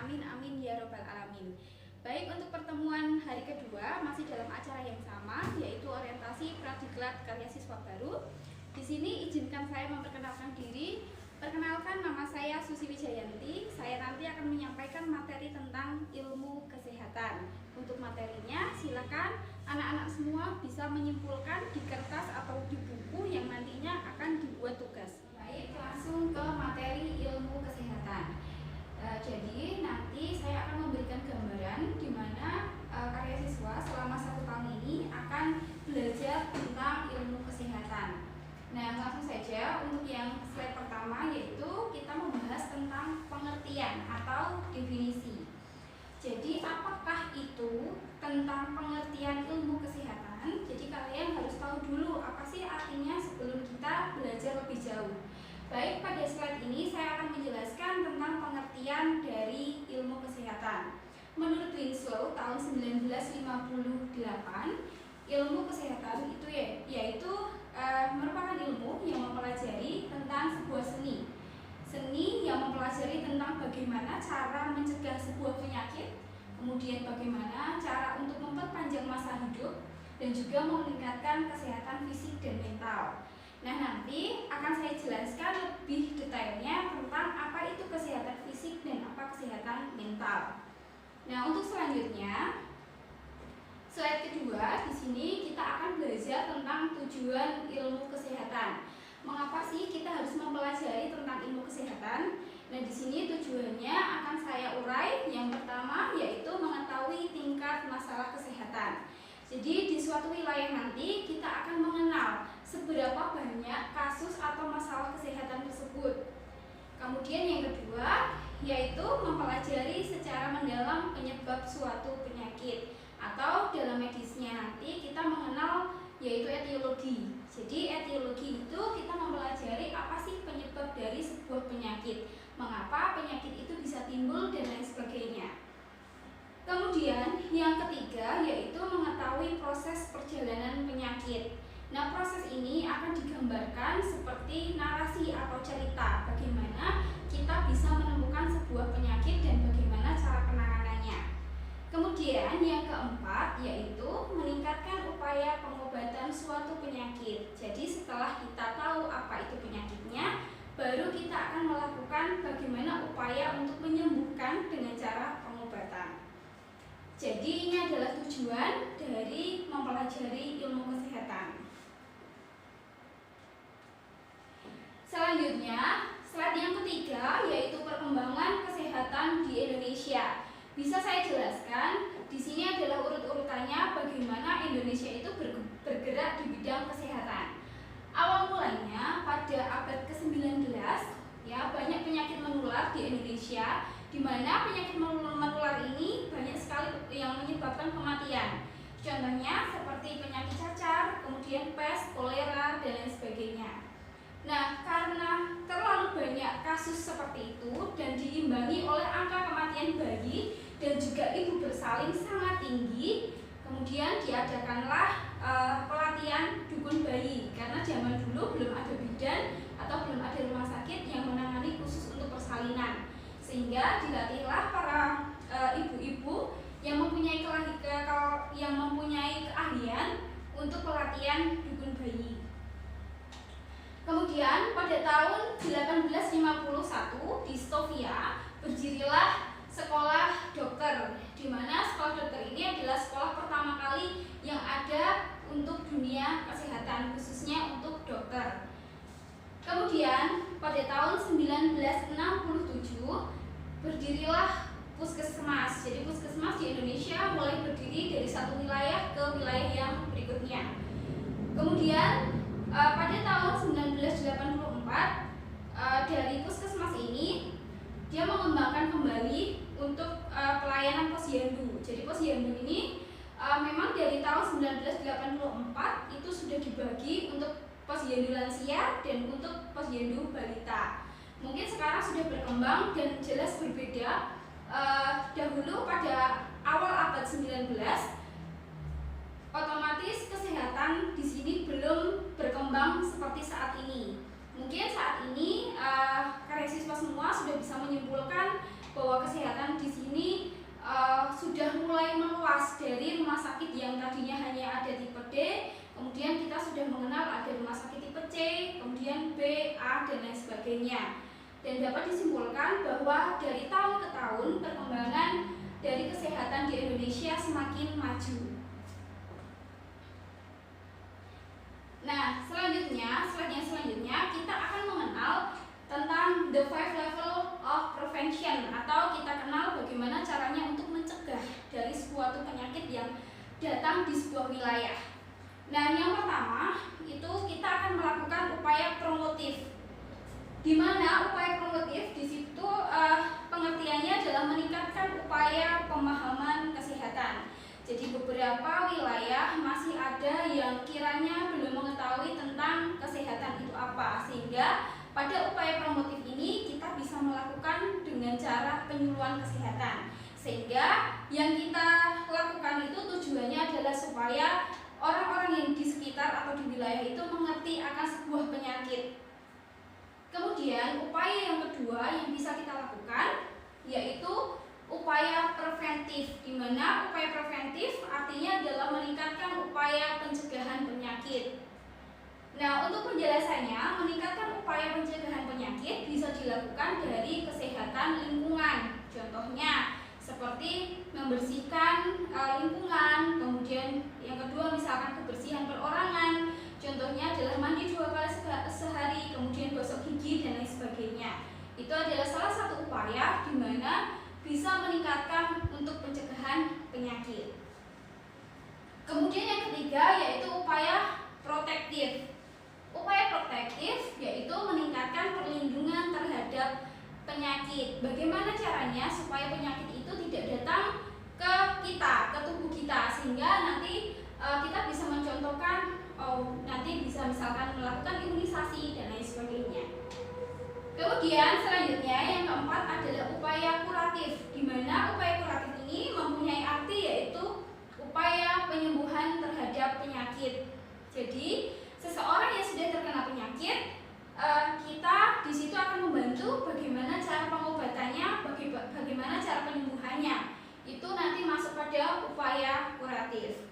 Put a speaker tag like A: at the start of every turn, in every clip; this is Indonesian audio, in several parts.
A: Amin amin ya robbal alamin. Baik, untuk pertemuan hari kedua masih dalam acara yang sama, yaitu orientasi Pradiklat Karya Siswa Baru. Di sini izinkan saya memperkenalkan diri. Perkenalkan, nama saya Susi Wijayanti. Saya nanti akan menyampaikan materi tentang ilmu kesehatan. Untuk materinya, silakan anak-anak semua bisa menyimpulkan di kertas atau di buku yang nantinya akan dibuat tugas. Baik, langsung ke materi ilmu kesehatan. Jadi nanti saya akan memberikan gambaran di mana karya siswa selama 1 tahun ini akan belajar tentang ilmu kesehatan. Nah, langsung saja untuk yang slide pertama, yaitu kita membahas tentang pengertian atau definisi. Jadi apakah itu tentang pengertian ilmu kesehatan? Jadi kalian harus tahu dulu apa sih artinya sebelum kita belajar lebih jauh. Baik, pada slide ini saya akan menjelaskan tentang pengertian dari ilmu kesehatan. Menurut Winslow tahun 1958, ilmu kesehatan itu yaitu merupakan ilmu yang mempelajari tentang sebuah seni. Seni yang mempelajari tentang bagaimana cara mencegah sebuah penyakit, kemudian bagaimana cara untuk memperpanjang masa hidup, dan juga meningkatkan kesehatan fisik dan mental. Nah, nanti akan saya jelaskan lebih detailnya tentang apa itu kesehatan fisik dan apa kesehatan mental. Nah, untuk selanjutnya, slide kedua, di sini kita akan belajar tentang tujuan ilmu kesehatan. Mengapa sih kita harus mempelajari tentang ilmu kesehatan? Nah, di sini tujuannya akan saya urai. Yang pertama yaitu mengetahui tingkat masalah kesehatan. Jadi di suatu wilayah nanti kita akan mengenal seberapa banyak kasus atau masalah kesehatan tersebut. Kemudian yang kedua yaitu mempelajari secara mendalam penyebab suatu penyakit, atau dalam medisnya nanti kita mengenal yaitu etiologi. Jadi etiologi itu kita mempelajari apa sih penyebab dari sebuah penyakit, mengapa penyakit itu bisa timbul dan lain sebagainya. Kemudian yang ketiga yaitu mengetahui proses perjalanan penyakit. Nah, proses ini akan digambarkan seperti narasi atau cerita bagaimana kita bisa menemukan sebuah penyakit dan bagaimana cara penanganannya. Kemudian yang keempat yaitu meningkatkan upaya pengobatan suatu penyakit. Jadi setelah kita tahu apa itu penyakitnya, baru kita akan melakukan bagaimana upaya untuk menyembuhkan dengan cara pengobatan. Jadi ini adalah tujuan dari mempelajari ilmu kesehatan. Selanjutnya, slide yang ketiga yaitu perkembangan kesehatan di Indonesia. Bisa saya jelaskan, di sini adalah urut-urutannya bagaimana Indonesia itu bergerak di bidang kesehatan. Awal mulanya pada abad ke-19, ya, banyak penyakit menular di Indonesia, di mana penyakit menular ini banyak sekali yang menyebabkan kematian. Contohnya seperti penyakit cacar, kemudian pes, kolera, dan lain sebagainya. Nah, karena terlalu banyak kasus seperti itu dan diimbangi oleh angka kematian bayi dan juga ibu bersalin sangat tinggi, kemudian diadakanlah pelatihan dukun bayi, karena zaman dulu belum ada bidan atau belum ada rumah sakit yang menangani khusus untuk persalinan, sehingga dilatihlah para ibu-ibu yang mempunyai keahlian untuk pelatihan dukun bayi. Kemudian pada tahun 1851 di Sofia berdirilah sekolah dokter, di mana sekolah dokter ini adalah sekolah pertama kali yang ada untuk dunia kesehatan, khususnya untuk dokter. Kemudian pada tahun 1967 berdirilah puskesmas. Jadi puskesmas di Indonesia mulai berdiri dari satu wilayah ke wilayah yang berikutnya. Kemudian pada tahun 1984 dari puskesmas ini dia mengembangkan kembali untuk pelayanan posyandu. Jadi posyandu ini memang dari tahun 1984 itu sudah dibagi untuk posyandu lansia dan untuk posyandu balita. Mungkin sekarang sudah berkembang dan jelas berbeda. Dahulu pada awal abad 19 otomatis kesehatan di sini belum berkembang seperti saat ini. Mungkin saat ini karya siswa semua sudah bisa menyimpulkan bahwa kesehatan di sini sudah mulai meluas dari rumah sakit yang tadinya hanya ada tipe D, kemudian kita sudah mengenal ada rumah sakit tipe C, kemudian B, A, dan lain sebagainya. Dan dapat disimpulkan bahwa dari tahun ke tahun perkembangan dari kesehatan di Indonesia semakin maju. Nah, selanjutnya kita akan mengenal tentang the 5 level of prevention, atau kita kenal bagaimana caranya untuk mencegah dari suatu penyakit yang datang di sebuah wilayah. Nah, yang pertama itu kita akan melakukan upaya promotif, di mana upaya promotif di situ pengertiannya adalah meningkatkan upaya pemahaman kesehatan. Jadi beberapa wilayah masih ada yang kiranya belum mengetahui tentang kesehatan itu apa, sehingga pada upaya promotif ini kita bisa melakukan dengan cara penyuluhan kesehatan. Sehingga yang kita lakukan itu tujuannya adalah supaya orang-orang yang di sekitar atau di wilayah itu mengerti akan sebuah penyakit. Kemudian upaya yang kedua yang bisa kita lakukan yaitu upaya preventif, di mana upaya preventif artinya adalah meningkatkan upaya pencegahan penyakit. Nah, untuk penjelasannya, meningkatkan upaya pencegahan penyakit bisa dilakukan dari kesehatan lingkungan. Contohnya seperti membersihkan lingkungan, kemudian yang kedua misalkan kebersihan perorangan. Contohnya adalah mandi 2 kali sehari, kemudian gosok gigi dan lain sebagainya. Itu adalah salah satu upaya di mana bisa meningkatkan untuk pencegahan penyakit. Kemudian yang ketiga yaitu upaya protektif. Upaya protektif yaitu meningkatkan perlindungan terhadap penyakit. Bagaimana caranya supaya penyakit itu tidak datang ke kita, ke tubuh kita, sehingga nanti kita bisa mencontohkan, nanti bisa misalkan melakukan imunisasi dan lain sebagainya. Kemudian selanjutnya yang keempat adalah upaya kuratif, di mana upaya kuratif ini mempunyai arti yaitu upaya penyembuhan terhadap penyakit. Jadi seseorang yang sudah terkena penyakit, kita di situ akan membantu bagaimana cara pengobatannya, bagaimana cara penyembuhannya. Itu nanti masuk pada upaya kuratif.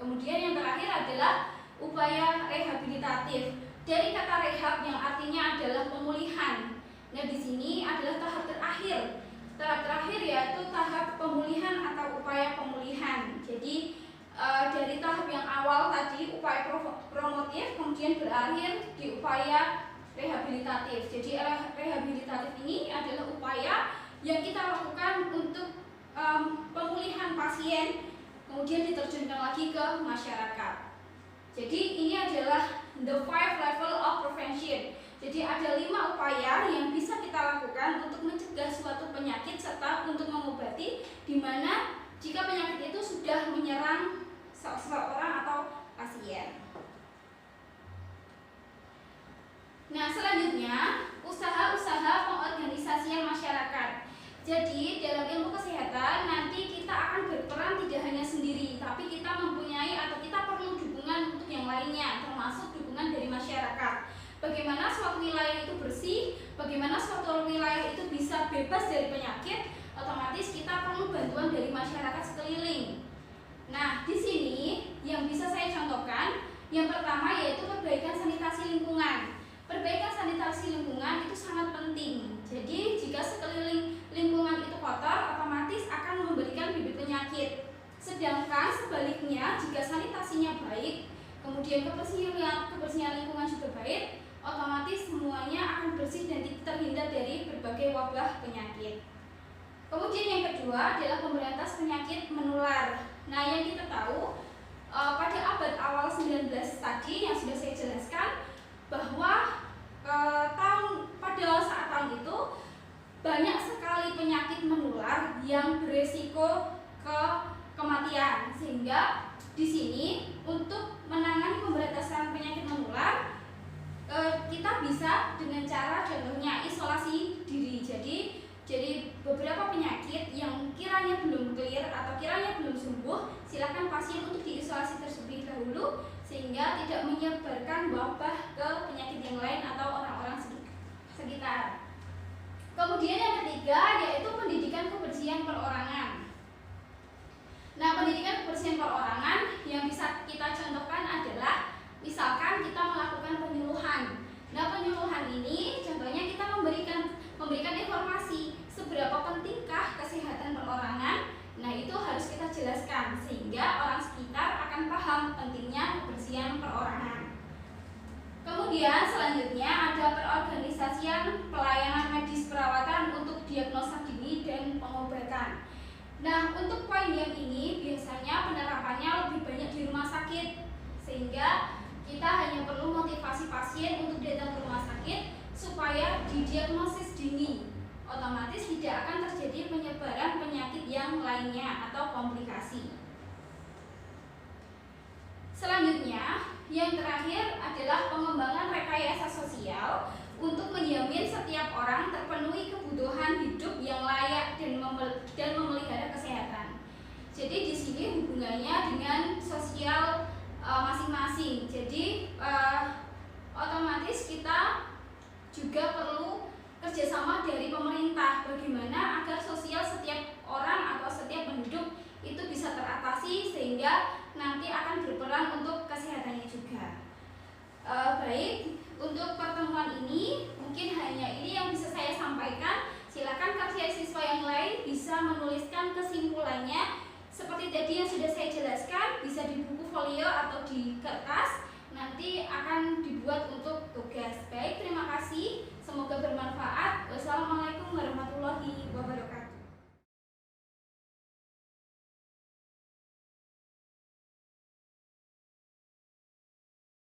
A: Kemudian yang terakhir adalah upaya rehabilitatif. Dari kata rehab yang artinya adalah pemulihan. Nah, di sini adalah tahap terakhir. Tahap terakhir yaitu tahap pemulihan atau upaya pemulihan. Jadi dari tahap yang awal tadi upaya promotif, kemudian berakhir di upaya rehabilitatif. Jadi rehabilitatif ini adalah upaya yang kita lakukan untuk pemulihan pasien, kemudian diterjunkan lagi ke masyarakat. Jadi ini adalah the 5 level of prevention. Jadi ada 5 upaya yang bisa kita lakukan untuk mencegah suatu penyakit serta untuk mengobati, di mana jika penyakit itu sudah menyerang seseorang atau pasien. Nah, selanjutnya usaha-usaha pengorganisasian masyarakat. Jadi dalam ilmu kesehatan nanti kita akan berperan tidak hanya sendiri, tapi kita mempunyai atau kita perlu dukungan untuk yang lainnya, termasuk dukungan dari masyarakat. Bagaimana suatu wilayah itu bersih, bagaimana suatu wilayah itu bisa bebas dari penyakit, otomatis kita perlu bantuan dari masyarakat sekeliling. Nah, di sini yang bisa saya contohkan, yang pertama yaitu perbaikan sanitasi lingkungan. Perbaikan sanitasi lingkungan itu sangat penting. Jadi jika sekeliling lingkungan itu kotor, otomatis akan memberikan bibit penyakit. Sedangkan sebaliknya, jika sanitasinya baik, kemudian kebersihan lingkungan juga baik, otomatis semuanya akan bersih dan terhindar dari berbagai wabah penyakit. Kemudian yang kedua adalah pemberantas penyakit menular. Nah, yang kita tahu pada abad awal 19 tadi yang sudah saya jelaskan bahwa pada saat tahun itu banyak sekali penyakit menular yang beresiko ke kematian, sehingga di sini untuk menangani pemberantasan penyakit menular kita bisa dengan cara contohnya isolasi diri. Jadi beberapa penyakit yang kiranya belum clear atau kiranya belum sembuh, silakan pasien untuk diisolasi terlebih dahulu sehingga tidak menyebarkan wabah ke penyakit yang lain atau orang-orang sekitar. Kemudian yang ketiga yaitu pendidikan kebersihan perorangan. Nah, pendidikan kebersihan perorangan yang bisa kita contohkan adalah misalkan kita melakukan penyuluhan. Nah, penyuluhan ini contohnya kita memberikan informasi seberapa pentingkah kesehatan perorangan. Nah, itu harus kita jelaskan sehingga orang sekitar akan paham pentingnya kebersihan perorangan. Kemudian selanjutnya ada perorganisasian pelayanan medis perawatan untuk diagnosa dini dan pengobatan. Nah, untuk poin yang ini biasanya penerapannya lebih banyak di rumah sakit, sehingga kita hanya perlu motivasi pasien untuk datang ke rumah sakit supaya didiagnosis dini. Otomatis tidak akan terjadi penyebaran penyakit yang lainnya atau komplikasi. Selanjutnya, yang terakhir adalah pengembangan rekayasa sosial untuk menjamin setiap orang terpenuhi kebutuhan hidup yang layak dan memelihara kesehatan. Jadi di sini hubungannya dengan sosial masing-masing. Jadi otomatis kita juga perlu kerjasama dari pemerintah bagaimana agar sosial setiap orang atau setiap penduduk itu bisa teratasi sehingga nanti akan berperan untuk kesehatannya juga. Baik, untuk pertemuan ini mungkin hanya ini yang bisa saya sampaikan. Silakan karya siswa yang lain bisa menuliskan kesimpulannya seperti tadi yang sudah saya jelaskan, bisa di buku folio atau di kertas, nanti akan dibuat untuk tugas. Baik, terima kasih, semoga bermanfaat. Wassalamualaikum.